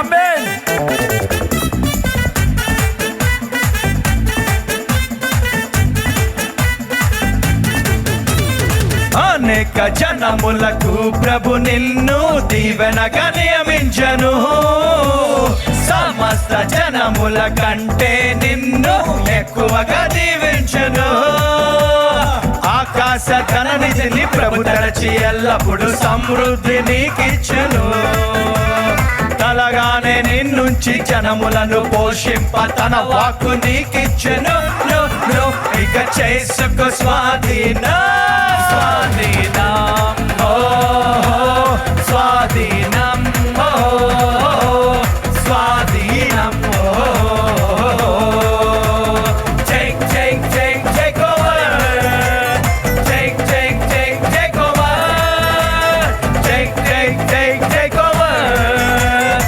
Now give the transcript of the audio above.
ఆమేన్. అనేక జనములకు ప్రభు నిన్ను దీవెనగా నియమించను. సమస్త జనముల కంటే నిన్ను ఎక్కువగా దీవించను. ఆకాశ ధననిధిని ప్రభు తరచి ఎల్లప్పుడు సమృద్ధి నీకిచ్చును. కలగానే నిన్నుంచి జనములను పోషింప తన వాక్కు నీకిచ్చును. ఇక చేసుకో స్వాధీన స్వాధీన